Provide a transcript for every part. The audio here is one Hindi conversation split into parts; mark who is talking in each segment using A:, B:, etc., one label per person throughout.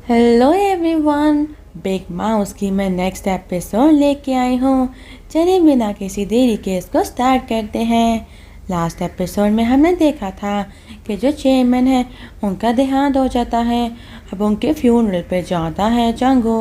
A: हेलो एवरीवन, बिग माउस की मैं नेक्स्ट एपिसोड लेके आई हूँ। चलिए बिना किसी देरी के इसको स्टार्ट करते हैं। लास्ट एपिसोड में हमने देखा था कि जो चेयरमैन है उनका देहांत हो जाता है। अब उनके फ्यूनरल पे जाता है चंगू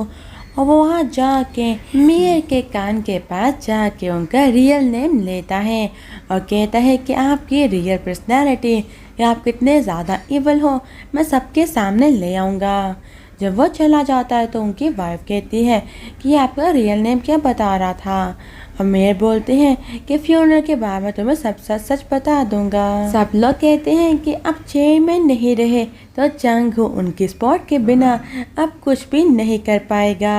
A: और वो वहाँ जाके मेयर के कान के पास जाके उनका रियल नेम लेता है और कहता है कि आपकी रियल पर्सनैलिटी या आप कितने ज़्यादा इवल हो मैं सबके सामने ले आऊँगा। जब वो चला जाता है तो उनकी वाइफ कहती है कि आपका रियल नेम क्या बता रहा था। और मेयर बोलते हैं कि फ्यूनरल के बाद मैं तुम्हें सब सच सच बता दूंगा। सब लोग कहते हैं कि अब चेयरमैन नहीं रहे तो चंगू उनकी स्पॉट के बिना अब कुछ भी नहीं कर पाएगा।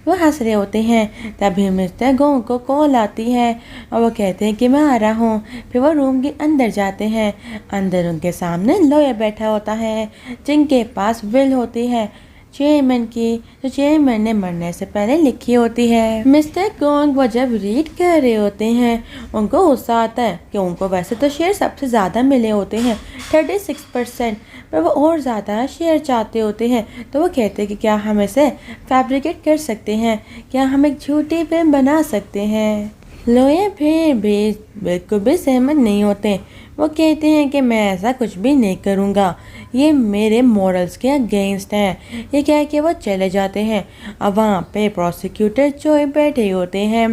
A: वो हंस रहे होते हैं तभी मिस्टर गोंग को कॉल आती है और वो कहते हैं कि मैं आ रहा हूँ। फिर वो रूम के अंदर जाते हैं। अंदर उनके सामने लॉयर बैठा होता है जिनके पास विल होती है चेयरमैन की, जो चेयरमैन ने मरने से पहले लिखी होती है। मिस्टर गोंग वो जब रीड कर रहे होते हैं उनको गुस्सा आता है कि उनको वैसे तो शेयर सबसे ज़्यादा मिले होते हैं 36%, पर वो और ज़्यादा शेयर चाहते होते हैं। तो वो कहते हैं कि क्या हम इसे फैब्रिकेट कर सकते हैं, क्या हम एक झूठी फिल्म बना सकते हैं। लॉयर फिर भी बिल्कुल भी सहमत नहीं होते। वो कहते हैं कि मैं ऐसा कुछ भी नहीं करूँगा, ये मेरे मॉरल्स के अगेंस्ट है। ये क्या है कि वो चले जाते हैं। अब वहाँ पे प्रोसिक्यूटर चोई बैठे होते हैं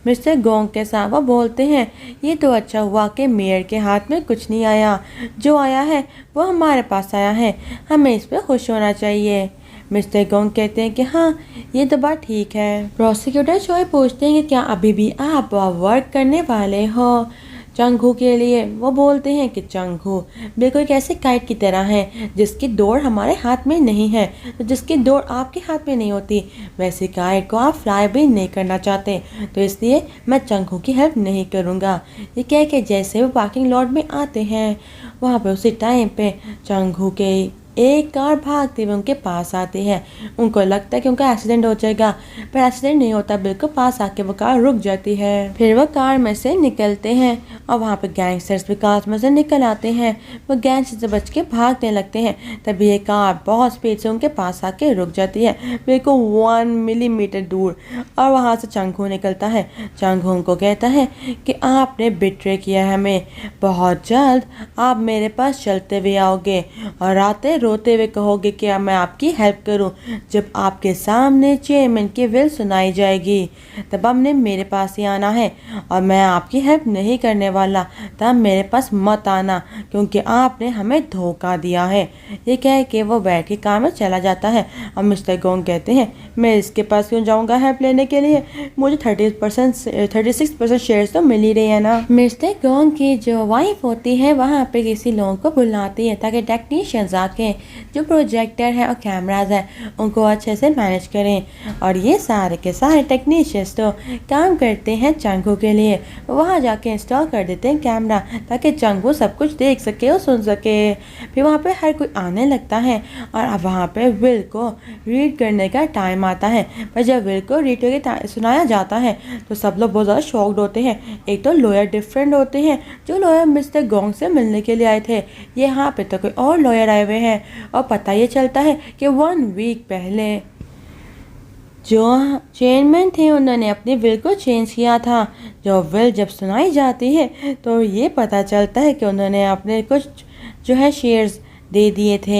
A: मिस्टर गोंग के साथ। वो बोलते हैं ये तो अच्छा हुआ कि मेयर के हाथ में कुछ नहीं आया, जो आया है वो हमारे पास आया है, हमें इस पर खुश होना चाहिए। मिस्टर गोंग कहते हैं कि हाँ ये तो बात ठीक है। प्रोसिक्यूटर चोई पूछते हैं कि क्या अभी भी आप वर्क करने वाले हो चंगू के लिए। वो बोलते हैं कि चंगू बिल्कुल एक ऐसे काइट की तरह है जिसकी दौड़ हमारे हाथ में नहीं है, तो जिसकी दौड़ आपके हाथ में नहीं होती वैसे काइट को आप फ्लाई भी नहीं करना चाहते, तो इसलिए मैं चंगू की हेल्प नहीं करूँगा। ये कह के जैसे वो पार्किंग लॉट में आते हैं वहाँ पे उसी टाइम पे चंगू के एक कार भागते हुए उनके पास आती है। उनको लगता है कि उनका एक्सीडेंट हो जाएगा, पर एक्सीडेंट नहीं होता, बिल्कुल पास आके वो कार रुक जाती है। फिर वो कार में से निकलते हैं और वहाँ पे गैंगस्टर्स भी कार में से निकल आते हैं। वो गैंगस्टर से बच के भागने लगते हैं। तभी ये कार बहुत स्पीड से उनके पास आके रुक जाती है बिल्कुल 1 मिलीमीटर दूर, और वहाँ से चंगू निकलता है। चंगू उनको कहता है कि आपने बिट्रे किया है हमें, बहुत जल्द आप मेरे पास चलते हुए आओगे और आते रोते हुए कहोगे कि मैं आपकी हेल्प करूं। जब आपके सामने चेयरमैन की विल सुनाई जाएगी तब हमने मेरे पास ही आना है और मैं आपकी हेल्प नहीं करने वाला, तब मेरे पास मत आना क्योंकि आपने हमें धोखा दिया है। ये कह के वो बैठ के कार में चला जाता है। और मिस्टर गोंग कहते हैं मैं इसके पास क्यों जाऊँगा हेल्प लेने के लिए, मुझे 36% शेयर्स तो मिल ही रही है ना। मिस्टर गोंग की जो वाइफ होती है वहाँ पे किसी लोगों को बुलाती है ताकि टेक्नीशियंस आके जो प्रोजेक्टर है और कैमराज है उनको अच्छे से मैनेज करें। और ये सारे के सारे टेक्नीशियंस तो काम करते हैं चंगू के लिए। वहाँ जाके इंस्टॉल कर देते हैं कैमरा ताकि चंगू सब कुछ देख सके और सुन सके। फिर वहाँ पे हर कोई आने लगता है और अब वहाँ पे विल को रीड करने का टाइम आता है। पर जब विल को रीड करके सुनाया जाता है तो सब लोग बहुत ज़्यादा शॉक्ड होते हैं। एक तो लॉयर डिफरेंट होते हैं, जो लॉयर मिस्टर गोंग से मिलने के लिए आए थे, ये यहाँ पे तो कोई और लॉयर आए हुए हैं। और पता ये चलता है कि 1 वीक पहले जो चेयरमैन थे उन्होंने अपनी विल को चेंज किया था। जो विल जब सुनाई जाती है तो ये पता चलता है कि उन्होंने अपने कुछ जो है शेयर्स दे दिए थे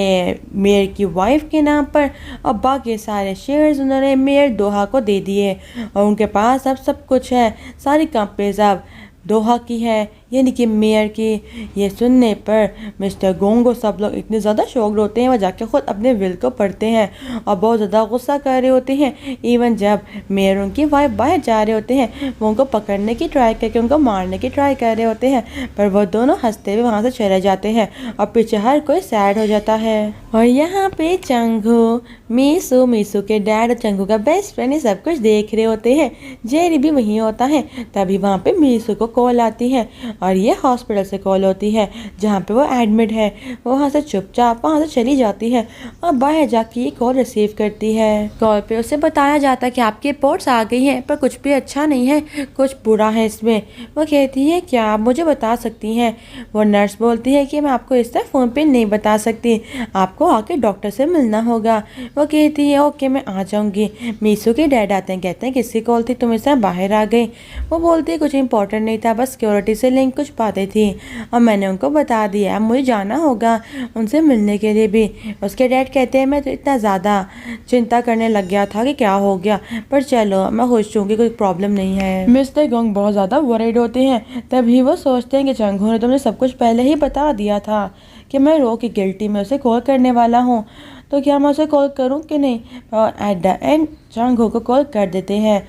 A: मेयर की वाइफ के नाम पर और बाकी सारे शेयर्स उन्होंने मेयर दोहा को दे दिए। और उनके पास अब सब कुछ है, सारी कंपनीज अब दोहा की है यानी कि मेयर की। ये सुनने पर मिस्टर गोंगो सब लोग इतने ज़्यादा शॉक्ड होते हैं, वो जाके खुद अपने विल को पढ़ते हैं और बहुत ज़्यादा गुस्सा कर रहे होते हैं। इवन जब मेयर उनकी वाइफ बाहर जा रहे होते हैं वो उनको पकड़ने की ट्राई करके उनको मारने की ट्राई कर रहे होते हैं, पर वो दोनों हंसते हुए वहाँ से चले जाते हैं और पीछे हर कोई सैड हो जाता है। और यहाँ पे चंगू मीसू के डैड और चंगू का बेस्ट फ्रेंड ये सब कुछ देख रहे होते हैं। जेरी भी वहीं होता है। तभी वहाँ पे मीसू को कॉल आती है और ये हॉस्पिटल से कॉल होती है जहाँ पे वो एडमिट है। वो वहाँ से चुपचाप वहाँ से चली जाती है और बाहर जाके ये कॉल रिसीव करती है। कॉल पे उसे बताया जाता है कि आपकी रिपोर्ट्स आ गई हैं, पर कुछ भी अच्छा नहीं है, कुछ बुरा है इसमें। वो कहती है क्या आप मुझे बता सकती हैं? वो नर्स बोलती है कि मैं आपको इस तरह फ़ोन पे नहीं बता सकती, आपको आके डॉक्टर से मिलना होगा। वो कहती है ओके मैं आ जाऊँगी। मीसू के डैड आते हैं, कहते हैं किसकी कॉल थी, तुम इस तरह बाहर आ गई? वो बोलती है कुछ इंपॉर्टेंट नहीं था, बस सिक्योरिटी से लिंक कुछ बातें थी और मैंने उनको बता दिया, अब मुझे जाना होगा उनसे मिलने के लिए भी। उसके डैड कहते हैं मैं तो इतना ज़्यादा चिंता करने लग गया था कि क्या हो गया, पर चलो मैं खुश हूँ कि कोई प्रॉब्लम नहीं है। मिस्टर गोंग बहुत ज़्यादा वरीड होते हैं, तभी वो सोचते हैं कि चंगू ने तुमने सब कुछ पहले ही बता दिया था कि मैं रो की गिल्टी में उसे कॉल करने वाला हूँ, तो क्या मैं उसे कॉल करूँ कि नहीं? और एट द एंड चंगू को कॉल कर देते हैं।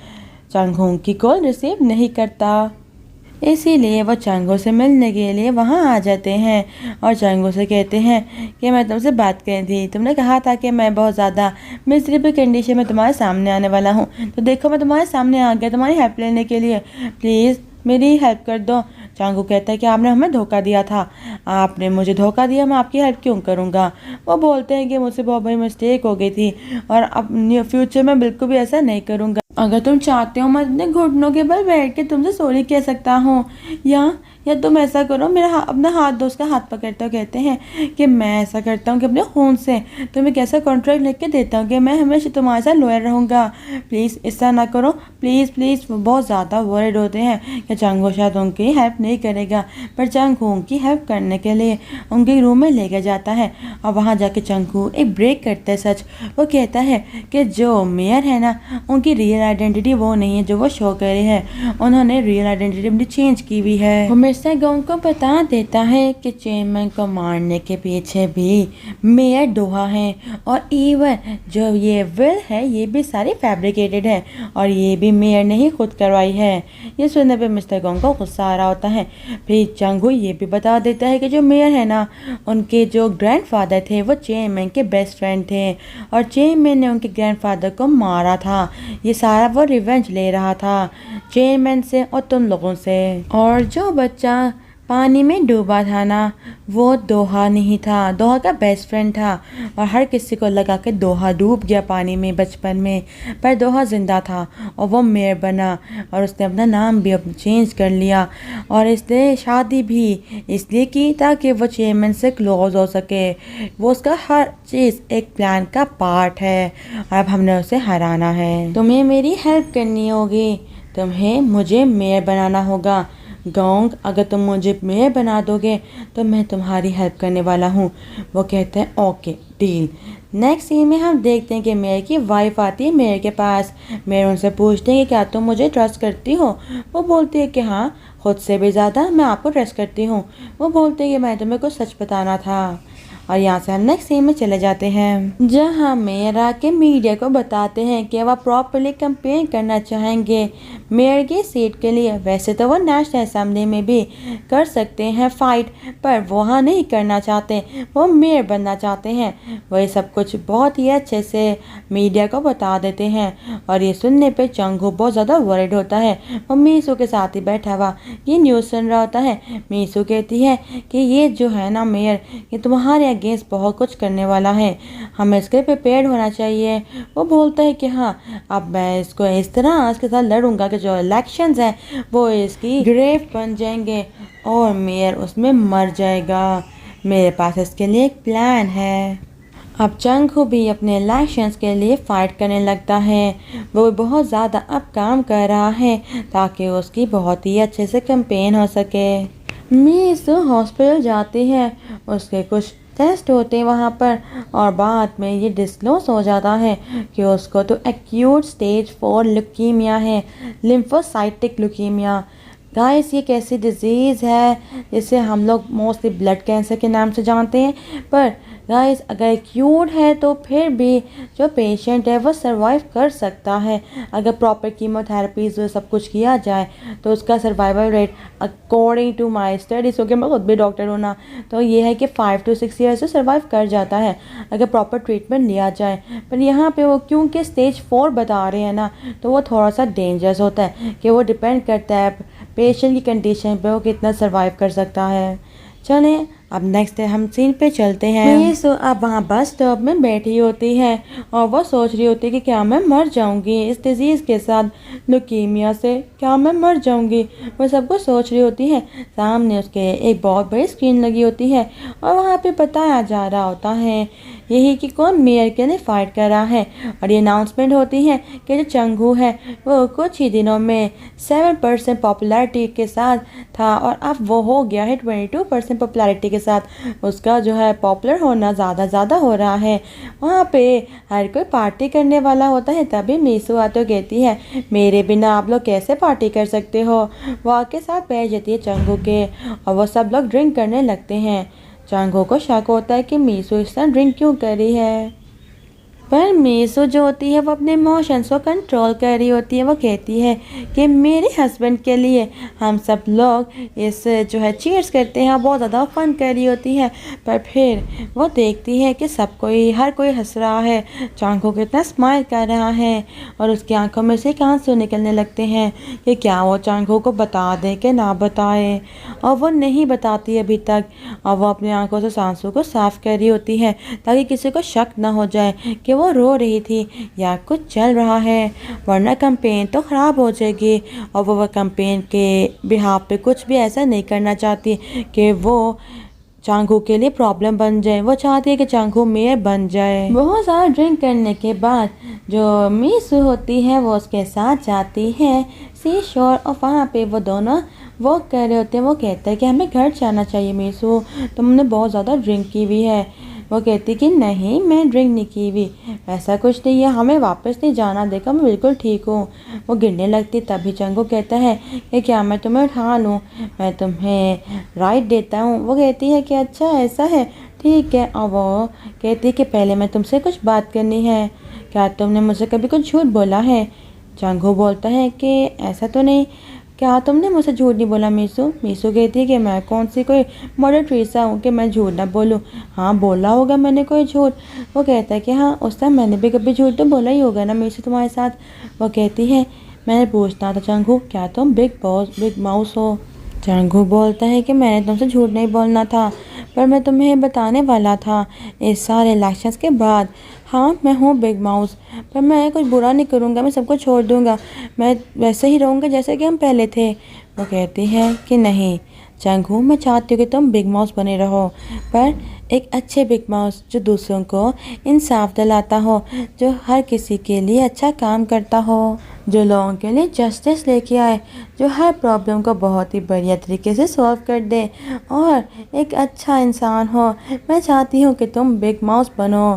A: चंगू की कॉल रिसीव नहीं करता, इसीलिए वो चंगू से मिलने के लिए वहाँ आ जाते हैं और चंगू से कहते हैं कि मैं तुमसे बात करी थी, तुमने कहा था कि मैं बहुत ज़्यादा मिजरेबल कंडीशन में तुम्हारे सामने आने वाला हूँ, तो देखो मैं तुम्हारे सामने आ गया तुम्हारी हेल्प लेने के लिए, प्लीज़ मेरी हेल्प कर दो। चंगू कहता है कि आपने हमें धोखा दिया था, आपने मुझे धोखा दिया, मैं आपकी हेल्प क्यों करूँगा? वो बोलते हैं कि मुझसे बहुत बड़ी मिस्टेक हो गई थी और अब फ्यूचर में बिल्कुल भी ऐसा नहीं करूँगा। अगर तुम चाहते हो मैं अपने घुटनों के बल बैठ के तुमसे सॉरी कह सकता हूँ, या तुम ऐसा करो मेरा अपना हाथ दो। उसका हाथ पकड़ते हो कहते हैं कि मैं ऐसा करता हूँ कि अपने खून से तुम्हें कैसा कॉन्ट्रैक्ट लिख के देता हूँ कि मैं हमेशा तुम्हारे साथ लॉयल रहूँगा, प्लीज़ ऐसा ना करो प्लीज़ प्लीज़। वो बहुत ज़्यादा वरीड होते हैं कि चंगू शायद उनकी हेल्प नहीं करेगा, पर चंगू उनकी हेल्प करने के लिए उनके रूम में लेके जाता है और वहाँ जाके चंगू एक ब्रेक करता है सच। वो कहता है कि जो मेयर है ना उनकी रियल आइडेंटिटी वो नहीं है जो वो शो कर रहे हैं, उन्होंने रियल आइडेंटिटी अपनी चेंज की हुई है। मिस्टर गोंग को बता देता है कि चेयरमैन को मारने के पीछे भी मेयर दोहा है और इवन जो ये विल है ये भी सारी फैब्रिकेटेड है और ये भी मेयर ने ही खुद करवाई है। ये सुनने पे मिस्टर गोंग को गुस्सा आ रहा होता है। फिर चंगू ये भी बता देता है कि जो मेयर है ना उनके जो ग्रैंडफादर थे वो चेयरमैन के बेस्ट फ्रेंड थे और चेयरमैन ने उनके ग्रैंडफादर को मारा था। ये सारा वो रिवेंज ले रहा था चेयरमैन से और तुम लोगों से। और जो बच्चा पानी में डूबा था ना वो दोहा नहीं था, दोहा का बेस्ट फ्रेंड था और हर किसी को लगा कि दोहा डूब गया पानी में बचपन में, पर दोहा जिंदा था और वो मेयर बना और उसने अपना नाम भी चेंज कर लिया और इसने शादी भी इसलिए की ताकि वो चेयरमैन से क्लोज हो सके। वो उसका हर चीज़ एक प्लान का पार्ट है। अब हमने उसे हराना है, तुम्हें मेरी हेल्प करनी होगी, तुम्हें मुझे मेयर बनाना होगा। गोंग अगर तुम मुझे मेयर बना दोगे तो मैं तुम्हारी हेल्प करने वाला हूँ। वो कहते हैं ओके डील। नेक्स्ट सीन में हम देखते हैं कि मेयर की वाइफ आती है मेयर के पास। मेयर उनसे पूछते हैं कि क्या तुम मुझे ट्रस्ट करती हो? वो बोलती है कि हाँ, खुद से भी ज़्यादा मैं आपको ट्रस्ट करती हूँ। वो बोलते हैं कि मैं तुम्हें कुछ सच बताना था। और यहाँ से हम नेक्स्ट सीन में चले जाते हैं जहाँ मेयर आके मीडिया को बताते हैं कि वह प्रॉपरली कैंपेन करना चाहेंगे मेयर की सीट के लिए। वैसे तो वो नेशनल असेंबली में भी कर सकते हैं फाइट, पर वहाँ नहीं करना चाहते, वो मेयर बनना चाहते हैं। वही सब कुछ बहुत ही अच्छे से मीडिया को बता देते हैं और ये सुनने पे चंगू बहुत ज़्यादा वरीड होता है। वो मीसू के साथ ही बैठा हुआ ये न्यूज़ सुन रहा होता है। मीसू कहती है कि ये जो है ना मेयर, ये तुम्हारे अगेंस्ट बहुत कुछ करने वाला है, हमें इसके प्रिपेयर्ड होना चाहिए। वो बोलता है कि हाँ, अब मैं इसको इस तरह इसके साथ लड़ूंगा कि जो इलेक्शंस हैं वो इसकी ग्रेव बन जाएंगे और मेयर उसमें मर जाएगा। मेरे पास इसके लिए एक प्लान है। अब चंगू भी अपने इलेक्शंस के लिए फाइट करने लगता है। वो बहुत ज़्यादा अब काम कर रहा है ताकि उसकी बहुत ही अच्छे से कैंपेन हो सके। मीसू हॉस्पिटल जाती है, उसके कुछ टेस्ट होते हैं वहाँ पर और बाद में ये डिस्क्लोज हो जाता है कि उसको तो एक्यूट स्टेज 4 ल्यूकीमिया है, लिम्फोसाइटिक ल्यूकीमिया। गाइस ये कैसी डिजीज़ है जिसे हम लोग मोस्टली ब्लड कैंसर के नाम से जानते हैं, पर गाइस अगर एक्यूट है तो फिर भी जो पेशेंट है वो सरवाइव कर सकता है अगर प्रॉपर कीमोथेरेपीज सब कुछ किया जाए तो उसका survival rate according to my studies, क्योंकि मैं खुद भी डॉक्टर हूँ ना, तो ये है कि 5 to 6 ईयर्स से सर्वाइव कर जाता है अगर प्रॉपर ट्रीटमेंट लिया जाए। पर यहाँ पे वो क्योंकि स्टेज 4 बता रहे हैं ना, तो वो थोड़ा सा डेंजरस होता है कि वो डिपेंड करता है पेशेंट की कंडीशन पे वो कितना सर्वाइव कर सकता है। चलें अब नेक्स्ट है, हम सीन पे चलते हैं। मीसू अब वहाँ बस स्टॉप में बैठी होती है और वो सोच रही होती है कि क्या मैं मर जाऊंगी इस डिजीज़ के साथ, ल्यूकीमिया से, क्या मैं मर जाऊंगी। वो सब कुछ सोच रही होती है। सामने उसके एक बहुत बड़ी स्क्रीन लगी होती है और वहाँ पे बताया जा रहा होता है यही कि कौन मेयर के लिए फाइट कर रहा है। और ये अनाउंसमेंट होती है कि जो चंगू है वो कुछ ही दिनों में 7% पॉपुलैरिटी के साथ था और अब वो हो गया है 22% पॉपुलैरिटी के साथ। उसका जो है पॉपुलर होना ज़्यादा हो रहा है। वहाँ पे हर कोई पार्टी करने वाला होता है। तभी मीसू आते कहती है मेरे बिना आप लोग कैसे पार्टी कर सकते हो। वो आके साथ बैठ जाती है चंगू के और वो सब लोग ड्रिंक करने लगते हैं। चंगू को शक होता है कि मीसू इस तरह ड्रिंक क्यों कर रही है, पर मीसू जो होती है वो अपने इमोशंस को कंट्रोल कर रही होती है। वो कहती है कि मेरे हस्बैंड के लिए हम सब लोग इस जो है चीयर्स करते हैं, बहुत ज़्यादा फन कर रही होती है। पर फिर वो देखती है कि हर कोई हंस रहा है, चांगू कितना स्माइल कर रहा है और उसकी आंखों में से आंसू निकलने लगते हैं कि क्या वो चांगू को बता दे कि ना बताए। और वो नहीं बताती अभी तक और वो अपनी आंखों से आंसू को साफ कर रही होती है ताकि किसी को शक ना हो जाए कि वो रो रही थी या कुछ चल रहा है, वरना कैंपेन तो ख़राब हो जाएगी। और वो कैंपेन के बिहाफ पे कुछ भी ऐसा नहीं करना चाहती कि वो चांगू के लिए प्रॉब्लम बन जाए। वो चाहती है कि चांगू मेयर बन जाए। बहुत सारा ड्रिंक करने के बाद जो मीसू होती है वो उसके साथ जाती है सी शोर और वहाँ पे वो दोनों वॉक कर रहे होते हैं। वो कहता है कि हमें घर जाना चाहिए मीसू, तुमने बहुत ज़्यादा ड्रिंक की हुई है। वो कहती कि नहीं मैं ड्रिंक नहीं की हुई, ऐसा कुछ नहीं है, हमें वापस नहीं जाना, देखो मैं बिल्कुल ठीक हूँ। वो गिरने लगती तभी चंगू कहता है कि क्या मैं तुम्हें उठा लूँ, मैं तुम्हें राइड देता हूँ। वो कहती है कि अच्छा ऐसा है, ठीक है। और वो कहती है कि पहले मैं तुमसे कुछ बात करनी है, क्या तुमने मुझसे कभी कुछ झूठ बोला है। चंगू बोलता है कि ऐसा तो नहीं, क्या तुमने मुझसे झूठ नहीं बोला मीसू। मीसू कहती है कि मैं कौन सी कोई मदर टेरेसा हूँ कि मैं झूठ ना बोलूँ, हाँ बोला होगा मैंने कोई झूठ। वो कहता है कि हाँ उस टाइम मैंने भी कभी झूठ तो बोला ही होगा ना मीसू तुम्हारे साथ। वो कहती है मैंने पूछना था चंगू क्या तुम बिग माउस हो। चंगू बोलता है कि मैंने तुमसे झूठ नहीं बोलना था, पर मैं तुम्हें बताने वाला था इस सारे इलेक्शंस के बाद, हाँ मैं हूँ बिग माउस, पर मैं कुछ बुरा नहीं करूँगा, मैं सबको छोड़ दूँगा, मैं वैसे ही रहूँगा जैसे कि हम पहले थे। वो कहती है कि नहीं चंगू मैं चाहती हूँ कि तुम बिग माउस बने रहो, पर एक अच्छे बिग माउस जो दूसरों को इंसाफ दिलाता हो, जो हर किसी के लिए अच्छा काम करता हो, जो लोगों के लिए जस्टिस लेके आए, जो हर प्रॉब्लम को बहुत ही बढ़िया तरीके से सॉल्व कर दे और एक अच्छा इंसान हो। मैं चाहती हूँ कि तुम बिग माउस बनो।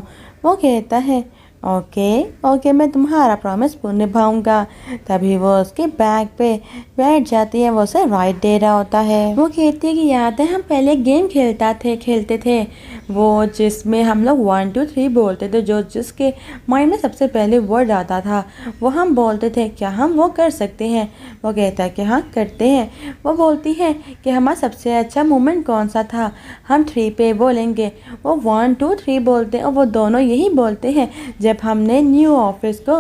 A: वो कहता है ओके मैं तुम्हारा प्रॉमिस पूर्ण निभाऊंगा। तभी वो उसके बैग पे बैठ जाती है, वो उसे राइट दे रहा होता है। वो कहती है कि याद है हम पहले गेम खेलते थे वो जिसमें हम लोग 1 2 3 बोलते थे, जो जिसके माइंड में सबसे पहले वर्ड आता था वो हम बोलते थे, क्या हम वो कर सकते हैं। वो कहता है कि हाँ करते हैं। वो बोलती है कि हमारा सबसे अच्छा मोमेंट कौन सा था, हम 3 पे बोलेंगे। वो 1 2 3 बोलते हैं और वो दोनों यही बोलते हैं जब हमने न्यू ऑफिस को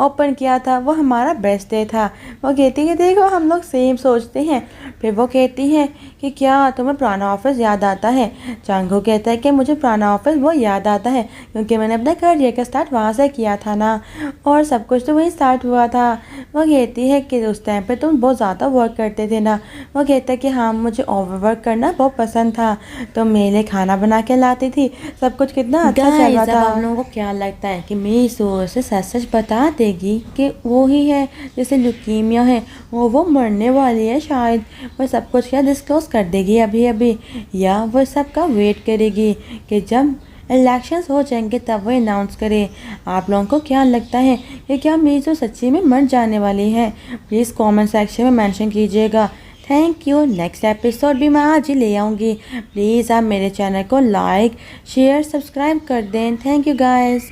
A: ओपन किया था, वो हमारा बेस्ट डे था। वो कहती है देखो हम लोग सेम सोचते हैं। फिर वो कहती है कि क्या तुम्हें पुराना ऑफिस याद आता है। चांगू कहता है कि मुझे पुराना ऑफिस वो याद आता है क्योंकि मैंने अपना करियर का स्टार्ट वहाँ से किया था ना, और सब कुछ तो वहीं स्टार्ट हुआ था। वो कहती है कि उस टाइम पे तुम बहुत ज़्यादा वर्क करते थे ना। वो कहता है कि हाँ मुझे ओवर वर्क करना बहुत पसंद था, तो मेरे लिए खाना बना के लाती थी, सब कुछ कितना अच्छा चल रहा था। आप लोगों को क्या लगता है कि मीसू से सच बता देगी कि वो ही है जैसे ल्यूकीमिया है, वो मरने वाली है शायद, वो सब कुछ क्या डिस्क्लोज कर देगी अभी, या वो सबका वेट करेगी कि जब इलेक्शंस हो जाएंगे तब वो अनाउंस करे। आप लोगों को क्या लगता है कि क्या मीसू सच्ची में मर जाने वाली है। प्लीज़ कमेंट सेक्शन में मेंशन कीजिएगा। Thank you. नेक्स्ट एपिसोड भी मैं आज ही ले आऊँगी। प्लीज़ आप मेरे चैनल को लाइक शेयर सब्सक्राइब कर दें। Thank you guys.